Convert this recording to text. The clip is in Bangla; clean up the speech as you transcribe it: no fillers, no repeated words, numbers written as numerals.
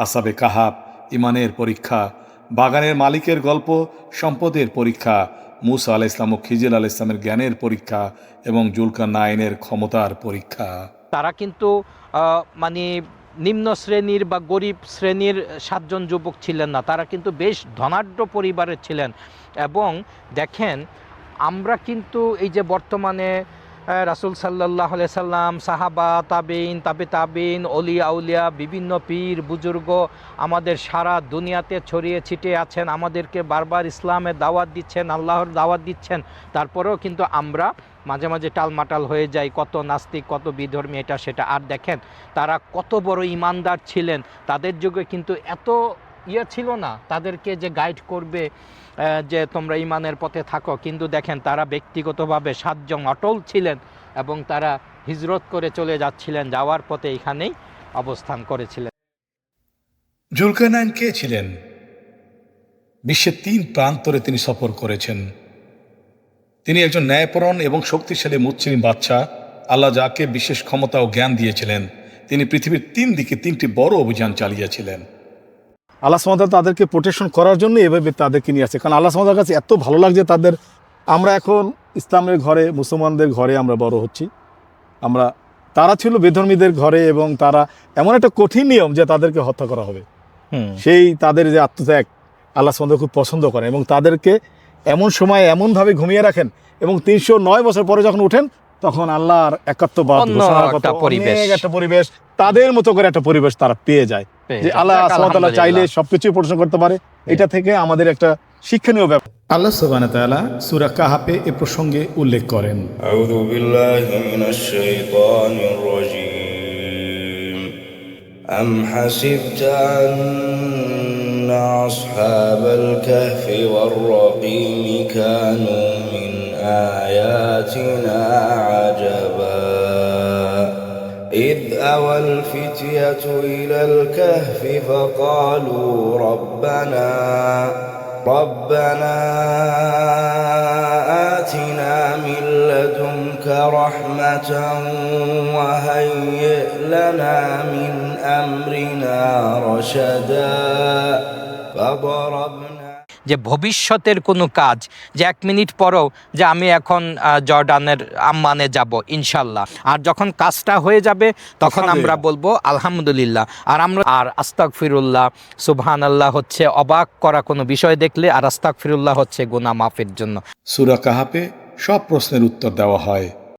আসাবে কাহাব ইমানের পরীক্ষা, বাগানের মালিকের গল্প সম্পদের পরীক্ষা, মুসা আলাইহিস সালাম ও খিজির আলাইহিস সালামের জ্ঞানের পরীক্ষা এবং জুলকারনাইনের ক্ষমতার পরীক্ষা। তারা কিন্তু মানে নিম্ন শ্রেণীর বা গরিব শ্রেণীর 7 জন যুবক ছিলেন না, তারা কিন্তু বেশ ধনাঢ্য পরিবারের ছিলেন। এবং দেখেন, আমরা কিন্তু এই যে বর্তমানে রাসূল সাল্লাল্লাহু আলাইহি সাল্লাম, সাহাবা, তাবেইন, তাবেইন, অলি আউলিয়া, বিভিন্ন পীর বুজুর্গ আমাদের সারা দুনিয়াতে ছড়িয়ে ছিটিয়ে আছেন, আমাদেরকে বারবার ইসলামের দাওয়াত দিচ্ছেন, আল্লাহর দাওয়াত দিচ্ছেন। তারপরেও কিন্তু আমরা মাঝে মাঝে টালমাটাল হয়ে যাই, কত নাস্তিক, কত বিধর্মী, এটা সেটা। আর দেখেন তারা কত বড় ইমানদার ছিলেন, তাদের যুগে কিন্তু এত ছিল না তাদেরকে যে গাইড করবে যে তোমরা ইমানের পথে থাকো। কিন্তু দেখেন তারা ব্যক্তিগতভাবে 7 জন অটল ছিলেন এবং তারা হিজরত করে চলে যাচ্ছিলেন, যাওয়ার পথে এখানেই অবস্থান করেছিলেন। জুলকারনাইন কে ছিলেন? বিশ্বের 3 প্রান্তরে তিনি সফর করেছেন। তিনি একজন ন্যায়পরায়ণ এবং শক্তিশালী মুসলিম বাদশাহ। আল্লাহ যাকে বিশেষ ক্ষমতা ও জ্ঞান দিয়েছিলেন, তিনি পৃথিবীর 3 দিকে 3টি বড় অভিযান চালিয়েছিলেন। আল্লাহ সুবহানাহু ওয়া তাআলা তাদেরকে প্রোটেকশন করার জন্য এভাবে তাদেরকে নিয়ে আসছে, কারণ আল্লাহ সুবহানাহু ওয়া তাআলার কাছে এত ভালো লাগছে তাদের। আমরা এখন ইসলামের ঘরে, মুসলমানদের ঘরে আমরা বড় হচ্ছি। তারা ছিল বেধর্মীদের ঘরে, এবং তারা এমন একটা কঠিন নিয়ম যে তাদেরকে হত্যা করা হবে। সেই তাদের যে আত্মত্যাগ আল্লাহ সুবহানাহু ওয়া তাআলা খুব পছন্দ করেন, এবং তাদেরকে এমন সময় এমনভাবে ঘুমিয়ে রাখেন, এবং 309 বছর পরে যখন উঠেন তখন আল্লাহর একাত্মবাদ ঘোষণার কথা, অনেক একটা পরিবেশ, তাদের মতো করে একটা পরিবেশ তারা পেয়ে যায়, যে আল্লাহ সুবহানাহু ওয়া তাআলা চাইলে সবকিছু পরিচালনা করতে পারে। এটা থেকে আমাদের একটা শিক্ষণীয় ব্যাপার। আল্লাহ সুবহানাহু ওয়া তাআলা সূরা কাহাফে এ প্রসঙ্গে উল্লেখ করেন, আউযু বিল্লাহি মিনাশ শাইতানির রাজীম। আম হাসিবতা আন্না আসহাবাল কাহফি ওয়ার রাকিম কানু মিন আয়াতিনা আজাবা إذ أوى الفتية إلى الكهف فقالوا ربنا آتنا من لدنك رحمة وهيئ لنا من أمرنا رشدا فضربنا যে ভবিষ্যতের কোনো কাজ, যে 1 মিনিট পরও যে আমি এখন জর্ডানের আম্মানে যাব ইনশাল্লাহ, আর যখন কাজটা হয়ে যাবে তখন আমরা বলবো আলহামদুলিল্লাহ, আর আস্তাগফিরুল্লাহ, সুবহানাল্লাহ হচ্ছে অবাক করা কোনো বিষয় দেখলে, আর আস্তাগফিরুল্লাহ হচ্ছে গুনাহ মাফের জন্য। সূরা কাহাফে সব প্রশ্নের উত্তর দেওয়া হয়।